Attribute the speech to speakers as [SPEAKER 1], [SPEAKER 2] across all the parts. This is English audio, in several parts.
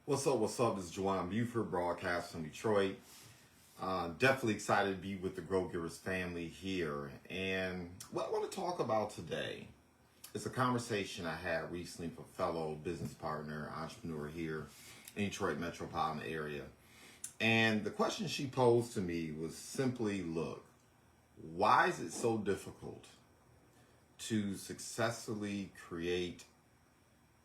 [SPEAKER 1] What's up? What's up? This is JuJuan Buford, broadcast from Detroit. Definitely excited to be with the Grow Givers family here. And what I want to talk about today is a conversation I had recently with a fellow business partner, entrepreneur here in Detroit metropolitan area. And the question she posed to me was simply, look, why is it so difficult to successfully create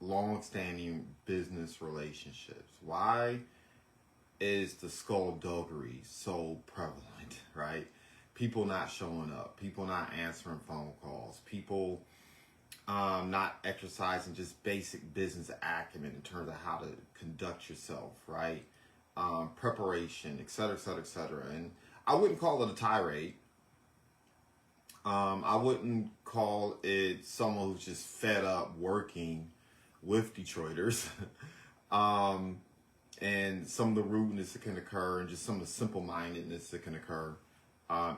[SPEAKER 1] long-standing business relationships? Why is the skullduggery so prevalent, right? People not showing up, people not answering phone calls, people not exercising just basic business acumen in terms of how to conduct yourself, right? Preparation, et cetera, et cetera, et cetera. And I wouldn't call it a tirade. I wouldn't call it someone who's just fed up working with Detroiters. And some of the rudeness that can occur and just some of the simple-mindedness that can occur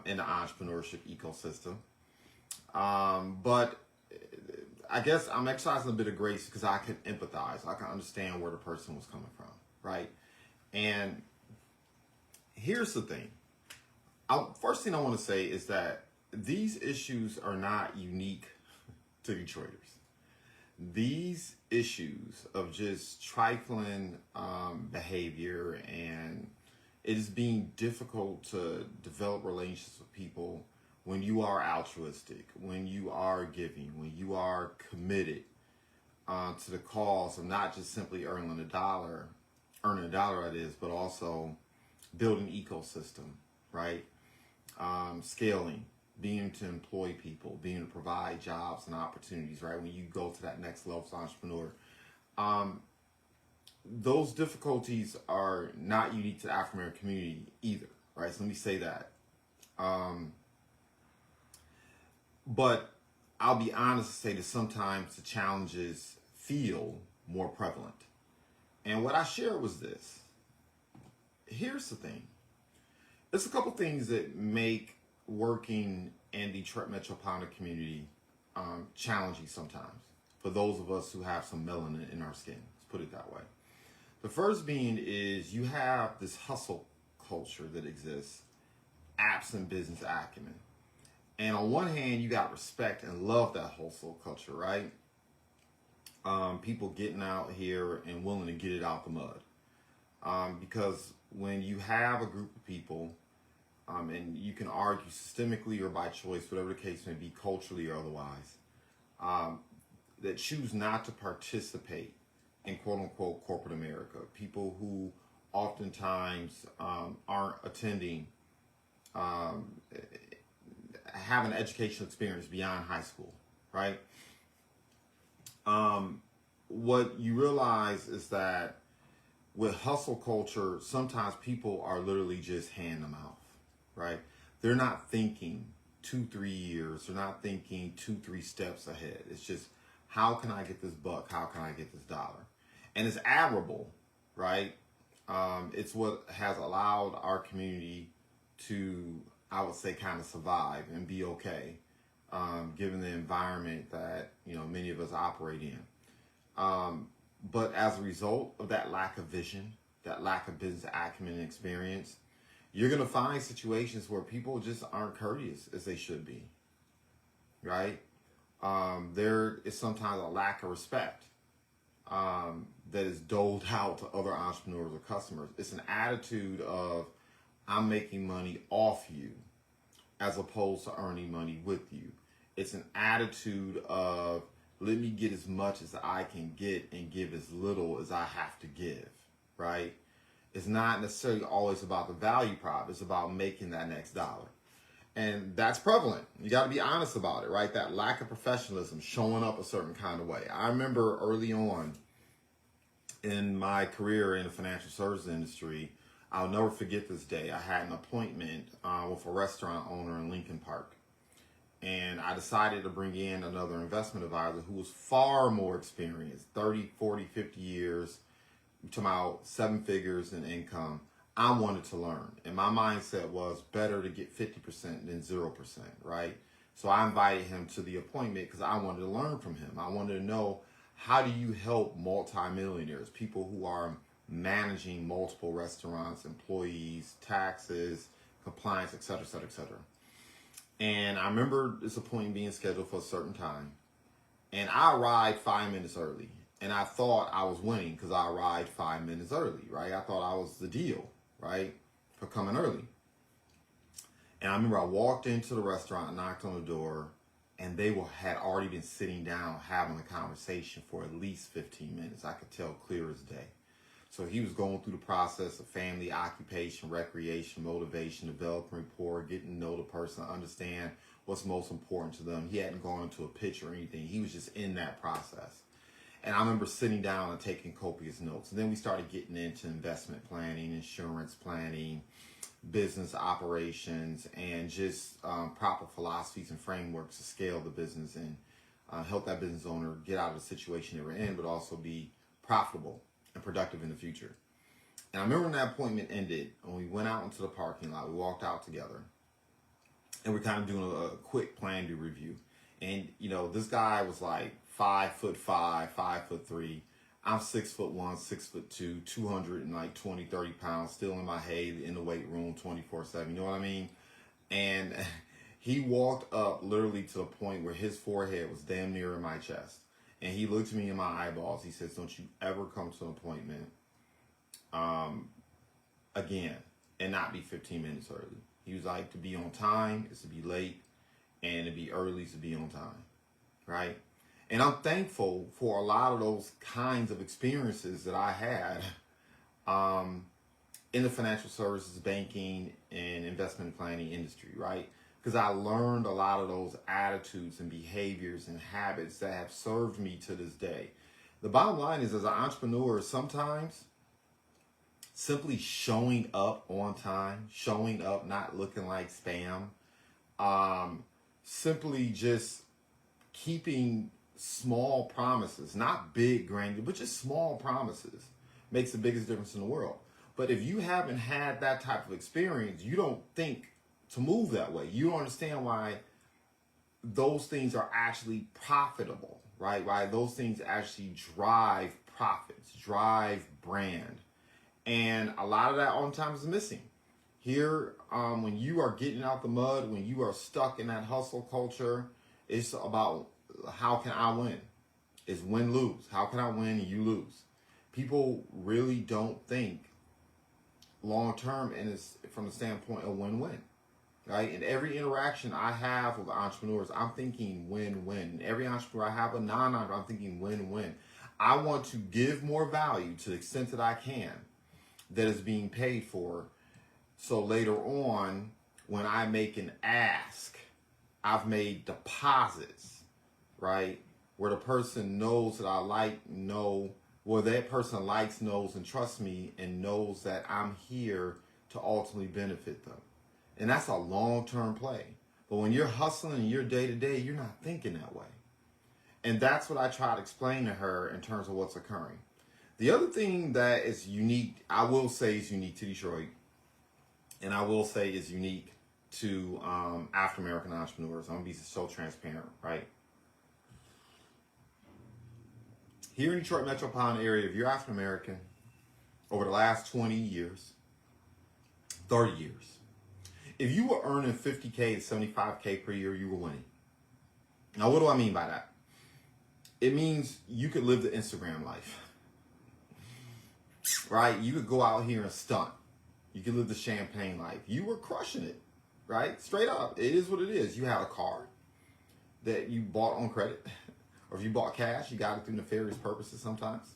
[SPEAKER 1] in the entrepreneurship ecosystem. But I guess I'm exercising a bit of grace because I can empathize. I can understand where the person was coming from, right? And here's the thing. First thing I want to say is that these issues are not unique to Detroiters. These issues of just trifling behavior and it is being difficult to develop relationships with people when you are altruistic, when you are giving, when you are committed to the cause of not just simply earning a dollar that is, but also building an ecosystem, right? Scaling, being to employ people, being to provide jobs and opportunities, right? When you go to that next level as an entrepreneur, those difficulties are not unique to the African American community either, right? So let me say that. But I'll be honest to say that sometimes the challenges feel more prevalent. And what I shared was this. Here's the thing. There's a couple things that make working in the Detroit metropolitan community challenging sometimes for those of us who have some melanin in our skin. Let's put it that way. The first being is you have this hustle culture that exists, absent business acumen. And on one hand, you got respect and love that hustle culture, right? People getting out here and willing to get it out the mud. Because when you have a group of people, and you can argue systemically or by choice, whatever the case may be, culturally or otherwise, that choose not to participate in quote-unquote corporate America. People who oftentimes aren't attending, have an educational experience beyond high school, right? What you realize is that with hustle culture, sometimes people are literally just hand to mouth, right? They're not thinking 2-3 years. They're not thinking 2-3 steps ahead. It's just, how can I get this buck? How can I get this dollar? And it's admirable, right? It's what has allowed our community to, I would say, kind of survive and be okay, given the environment that many of us operate in. But as a result of that lack of vision, that lack of business acumen and experience, you're going to find situations where people just aren't courteous as they should be, right? There is sometimes a lack of respect that is doled out to other entrepreneurs or customers. It's an attitude of, I'm making money off you as opposed to earning money with you. It's an attitude of, let me get as much as I can get and give as little as I have to give, right? It's not necessarily always about the value prop. It's about making that next dollar. And that's prevalent. You got to be honest about it, right? That lack of professionalism, showing up a certain kind of way. I remember early on in my career in the financial services industry, I'll never forget this day. I had an appointment with a restaurant owner in Lincoln Park. And I decided to bring in another investment advisor who was far more experienced, 30, 40, 50 years, to about 7 figures in income. I wanted to learn. And my mindset was better to get 50% than 0%, right? So I invited him to the appointment because I wanted to learn from him. I wanted to know, how do you help multimillionaires, people who are managing multiple restaurants, employees, taxes, compliance, et cetera, et cetera, et cetera. And I remember this appointment being scheduled for a certain time. And I arrived 5 minutes early. And I thought I was winning because I arrived 5 minutes early, right? I thought I was the deal, right, for coming early. And I remember I walked into the restaurant, knocked on the door, and they had already been sitting down having a conversation for at least 15 minutes. I could tell clear as day. So he was going through the process of family, occupation, recreation, motivation, developing rapport, getting to know the person, understand what's most important to them. He hadn't gone into a pitch or anything. He was just in that process. And I remember sitting down and taking copious notes. And then we started getting into investment planning, insurance planning, business operations, and just proper philosophies and frameworks to scale the business and help that business owner get out of the situation they were in, but also be profitable and productive in the future. And I remember when that appointment ended, and we went out into the parking lot, we walked out together, and we're kind of doing a quick plan to review. And, you know, this guy was like 5'5", 5'3". I'm 6'1", 6'2", 220, 30 pounds, still in my head in the weight room 24/7. You know what I mean? And he walked up literally to the point where his forehead was damn near in my chest. And he looked me in my eyeballs. He says, "Don't you ever come to an appointment again and not be 15 minutes early." He was like, to be on time is to be late, and to be early is to be on time, right? And I'm thankful for a lot of those kinds of experiences that I had in the financial services, banking, and investment planning industry, right? Because I learned a lot of those attitudes and behaviors and habits that have served me to this day. The bottom line is, as an entrepreneur, sometimes simply showing up on time, showing up not looking like spam, simply just keeping small promises, not big, grand, but just small promises, makes the biggest difference in the world. But if you haven't had that type of experience, you don't think to move that way. You don't understand why those things are actually profitable, right? Why those things actually drive profits, drive brand. And a lot of that oftentimes is missing. Here, when you are getting out the mud, when you are stuck in that hustle culture, it's about how can I win? It's win-lose. How can I win and you lose? People really don't think long-term, and it's from the standpoint of win-win, right? In every interaction I have with entrepreneurs, I'm thinking win-win. Every entrepreneur I have, a non-entrepreneur, I'm thinking win-win. I want to give more value to the extent that I can that is being paid for. So later on, when I make an ask, I've made deposits, right? Where the person knows that that person likes, knows, and trusts me and knows that I'm here to ultimately benefit them. And that's a long-term play. But when you're hustling and you're day-to-day, you're not thinking that way. And that's what I try to explain to her in terms of what's occurring. The other thing that is unique, I will say is unique to Detroit, and I will say is unique to African-American entrepreneurs. I'm going to be so transparent, right? Here in Detroit metropolitan area, if you're African-American, over the last 20 years, 30 years, if you were earning $50K to $75K per year, you were winning. Now, what do I mean by that? It means you could live the Instagram life, right? You could go out here and stunt. You could live the champagne life. You were crushing it, right? Straight up. It is what it is. You had a car that you bought on credit. Or if you bought cash, you got it through nefarious purposes sometimes.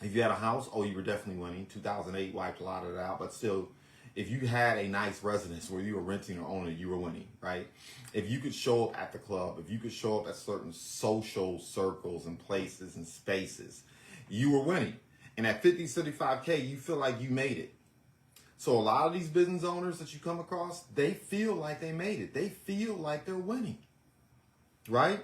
[SPEAKER 1] If you had a house, you were definitely winning. 2008 wiped a lot of that out. But still, if you had a nice residence where you were renting or owning, you were winning, right? If you could show up at the club, if you could show up at certain social circles and places and spaces, you were winning. And at 50, 75K, you feel like you made it. So a lot of these business owners that you come across, they feel like they made it. They feel like they're winning, right?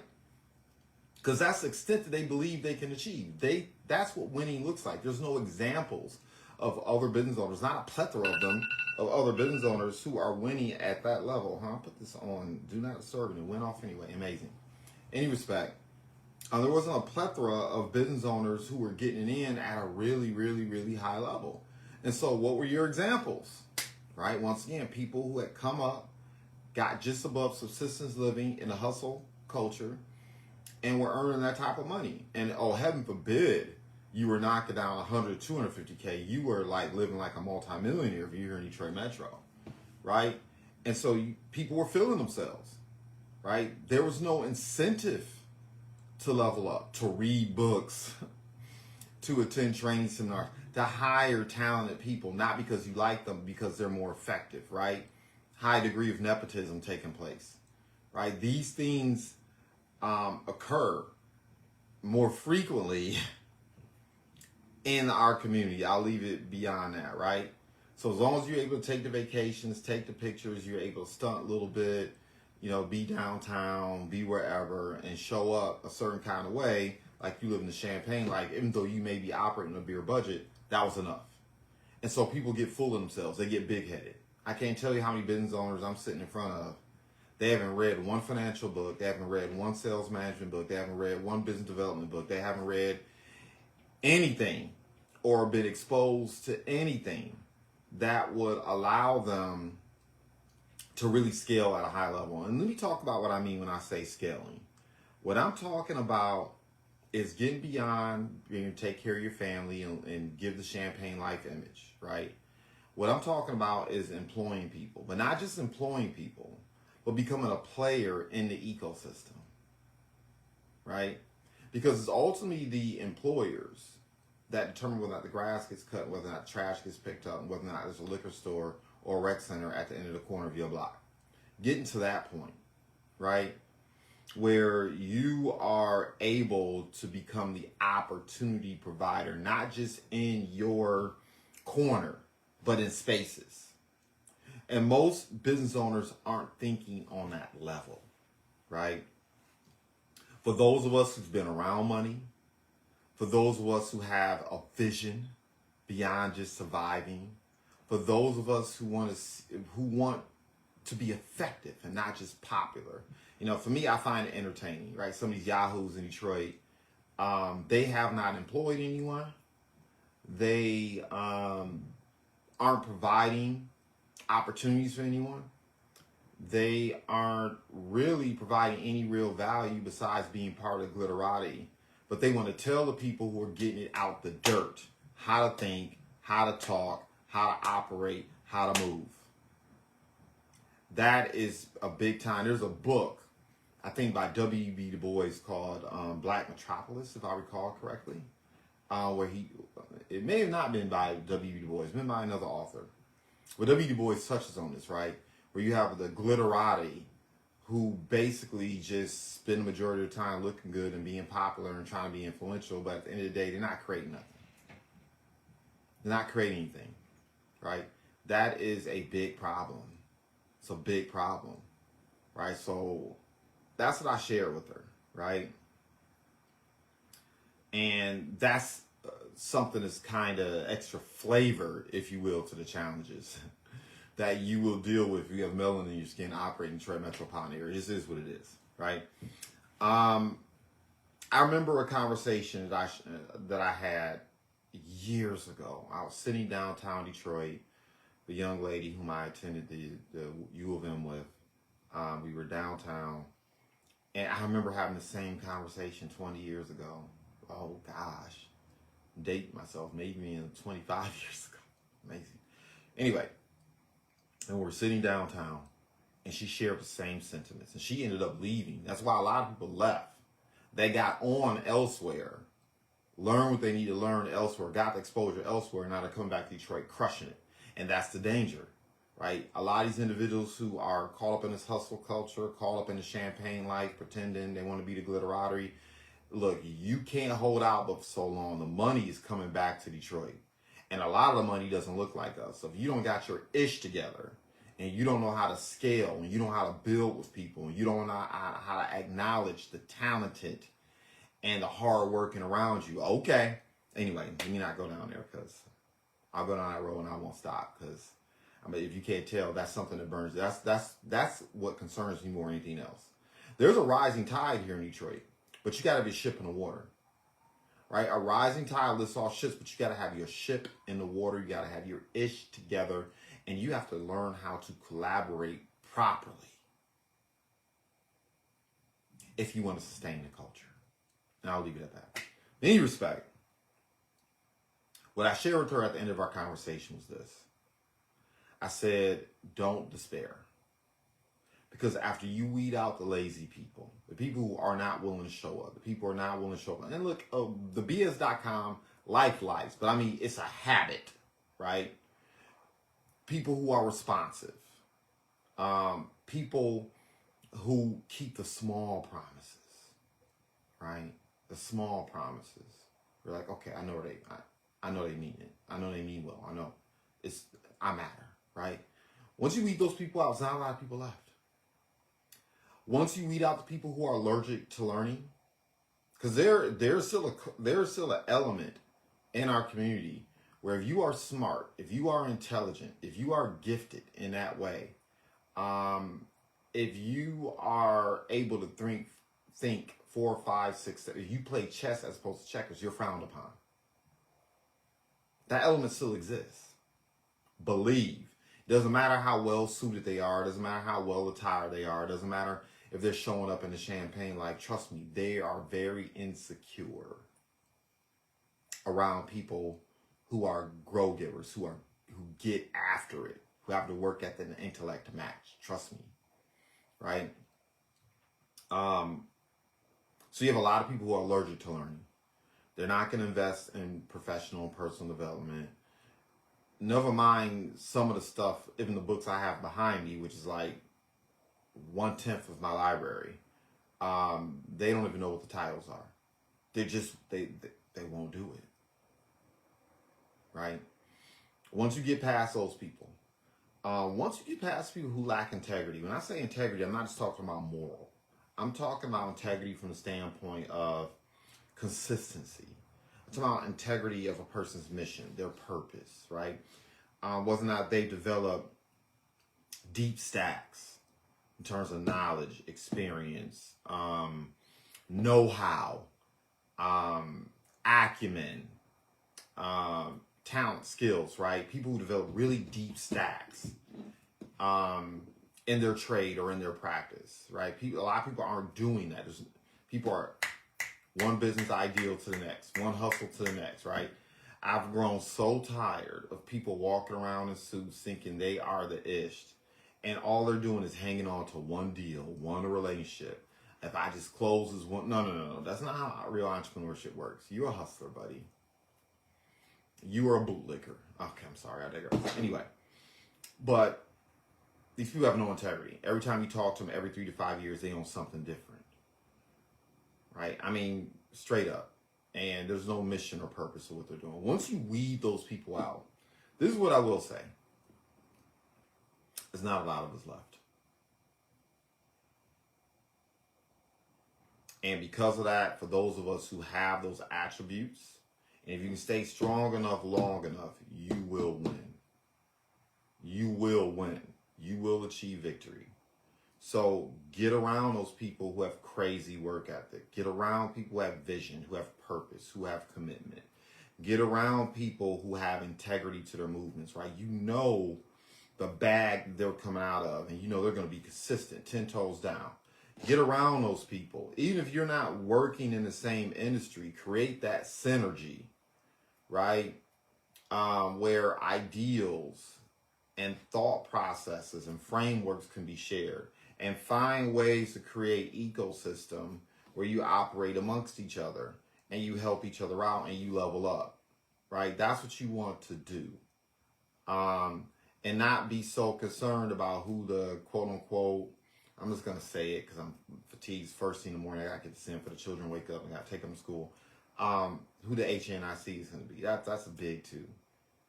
[SPEAKER 1] Because that's the extent that they believe they can achieve. That's what winning looks like. There's no examples of other business owners, not a plethora of them, of other business owners who are winning at that level. I'll put this on Do Not Disturb, and it went off anyway. Amazing. Any respect, There wasn't a plethora of business owners who were getting in at a really, really, really high level. And so what were your examples? Right? Once again, people who had come up, got just above subsistence living in a hustle culture, and were earning that type of money. And oh, heaven forbid, you were knocking down 100, 250K. You were like living like a multimillionaire if you're here in Detroit Metro, right? And so people were feeling themselves, right? There was no incentive to level up, to read books, to attend training seminars, to hire talented people, not because you like them, because they're more effective, right? High degree of nepotism taking place, right? These things occur more frequently in our community. I'll leave it beyond that, right? So as long as you're able to take the vacations, take the pictures, you're able to stunt a little bit, you know, be downtown, be wherever, and show up a certain kind of way, like you live in the Champagne life, even though you may be operating a beer budget, that was enough. And so people get full of themselves. They get big-headed. I can't tell you how many business owners I'm sitting in front of. They haven't read one financial book. They haven't read one sales management book. They haven't read one business development book. They haven't read anything or been exposed to anything that would allow them to really scale at a high level. And let me talk about what I mean when I say scaling. What I'm talking about is getting beyond being able to take care of your family and give the Champagne life image, right? What I'm talking about is employing people, but not just employing people, but becoming a player in the ecosystem, right? Because it's ultimately the employers that determine whether or not the grass gets cut, whether or not trash gets picked up, and whether or not there's a liquor store or a rec center at the end of the corner of your block. Getting to that point, right? Where you are able to become the opportunity provider, not just in your corner, but in spaces. And most business owners aren't thinking on that level, right? For those of us who've been around money, for those of us who have a vision beyond just surviving, for those of us who want to be effective and not just popular. You know, for me, I find it entertaining, right? Some of these yahoos in Detroit, they have not employed anyone. They aren't providing opportunities for anyone. They aren't really providing any real value besides being part of the glitterati. But they want to tell the people who are getting it out the dirt how to think, how to talk, how to operate, how to move. That is a big time. There's a book, I think by W.B. Du Bois called Black Metropolis, if I recall correctly, where it may have not been by W.B. Du Bois, it's been by another author. But W. Du Bois touches on this, right? Where you have the glitterati who basically just spend the majority of the time looking good and being popular and trying to be influential, but at the end of the day, they're not creating nothing. They're not creating anything, right? That is a big problem. It's a big problem, right? So that's what I shared with her, right? And that's something that's kind of extra flavor, if you will, to the challenges that you will deal with if you have melanin in your skin operating in the Detroit metropolitan area. This is what it is, right? I remember a conversation that I had years ago. I was sitting downtown Detroit, the young lady whom I attended the U of M with. We were downtown, and I remember having the same conversation 20 years ago. Oh gosh, date myself, maybe 25 years ago. Amazing. Anyway, and we're sitting downtown, and she shared the same sentiments, and she ended up leaving. That's why a lot of people left. They got on elsewhere, learned what they need to learn elsewhere, got the exposure elsewhere, and now they're coming back to Detroit crushing it. And that's the danger, right? A lot of these individuals who are caught up in this hustle culture, caught up in the Champagne life, pretending they want to be the glitterati. Look, you can't hold out but for so long. The money is coming back to Detroit. And a lot of the money doesn't look like us. So if you don't got your ish together, and you don't know how to scale, and you don't know how to build with people, and you don't know how to acknowledge the talented and the hard working around you, okay. Anyway, let me not go down there, because I'll go down that road and I won't stop, because I mean, if you can't tell, that's something that burns. That's what concerns me more than anything else. There's a rising tide here in Detroit. But you got to be a ship in the water, right? A rising tide lifts all ships, but you got to have your ship in the water. You got to have your ish together, and you have to learn how to collaborate properly if you want to sustain the culture. And I'll leave it at that. In any respect, what I shared with her at the end of our conversation was this. I said, don't despair. Because after you weed out the lazy people, the people who are not willing to show up, the people who are not willing to show up. And look, the BS.com likes, but I mean, it's a habit, right? People who are responsive. People who keep the small promises, right? The small promises. You're like, okay, I know they mean it. I know they mean well. I know I matter, right? Once you weed those people out, there's not a lot of people left. Once you weed out the people who are allergic to learning, because there's still an element in our community where if you are smart, if you are intelligent, if you are gifted in that way, if you are able to think 4, 5, 6, 7, if you play chess as opposed to checkers, you're frowned upon. That element still exists. Believe. It doesn't matter how well suited they are. It doesn't matter how well attired they are. It doesn't matter if they're showing up in the champagne. Like, trust me, they are very insecure around people who are grow givers, who get after it, who have to work at the intellect to match. Trust me, right? So you have a lot of people who are allergic to learning. They're not going to invest in professional and personal development. Never mind some of the stuff, even the books I have behind me, which is like 1/10 of my library. They don't even know what the titles are. They won't do it. Right? Once you get past those people, once you get past people who lack integrity, when I say integrity, I'm not just talking about moral. I'm talking about integrity from the standpoint of consistency. I'm talking about integrity of a person's mission, their purpose, right? Whether or not they develop deep stacks in terms of knowledge, experience, know-how, acumen, talent, skills, right? People who develop really deep stacks in their trade or in their practice, right? A lot of people aren't doing that. People are one business ideal to the next, one hustle to the next, right? I've grown so tired of people walking around in suits thinking they are the ish, and all they're doing is hanging on to one deal, one relationship. If I just close this one, no. That's not how real entrepreneurship works. You're a hustler, buddy. You are a bootlicker. Okay, I'm sorry, I digress. Anyway, but these people have no integrity. Every time you talk to them, every 3 to 5 years, they own something different, right? I mean, straight up. And there's no mission or purpose of what they're doing. Once you weed those people out, this is what I will say. There's not a lot of us left. And because of that, for those of us who have those attributes, and if you can stay strong enough, long enough, you will win. You will win. You will achieve victory. So get around those people who have crazy work ethic. Get around people who have vision, who have purpose, who have commitment. Get around people who have integrity to their movements, right? You know the bag they're coming out of, and you know they're going to be consistent, 10 toes down. Get around those people. Even if you're not working in the same industry, create that synergy, right? Where ideals and thought processes and frameworks can be shared, and find ways to create ecosystem where you operate amongst each other and you help each other out and you level up, right? That's what you want to do. And not be so concerned about who the quote unquote, I'm just going to say it because I'm fatigued. First thing in the morning, I got to get to send for the children, wake up and got to take them to school. Who the HNIC is going to be. That's a big two.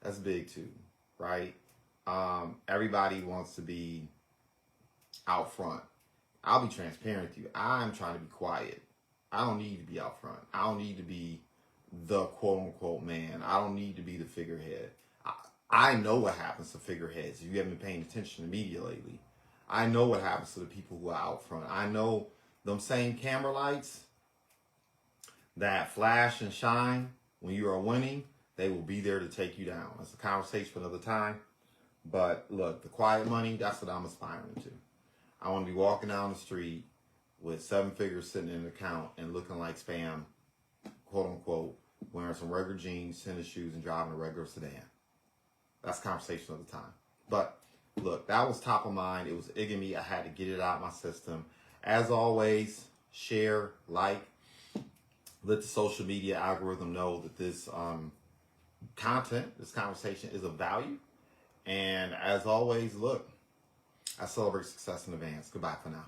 [SPEAKER 1] That's big too, right? Everybody wants to be out front. I'll be transparent with you. I'm trying to be quiet. I don't need to be out front. I don't need to be the quote unquote man. I don't need to be the figurehead. I know what happens to figureheads. If you haven't been paying attention to media lately, I know what happens to the people who are out front. I know them same camera lights. that flash and shine when you are winning, they will be there to take you down. That's a conversation for another time. But look, the quiet money, that's what I'm aspiring to. I want to be walking down the street with 7 figures sitting in an account and looking like spam, quote unquote, wearing some regular jeans, tennis shoes, and driving a regular sedan. That's a conversation of the time. But look, that was top of mind. It was igging me. I had to get it out of my system. As always, share, like, let the social media algorithm know that this content, this conversation is of value. And as always, look, I celebrate success in advance. Goodbye for now.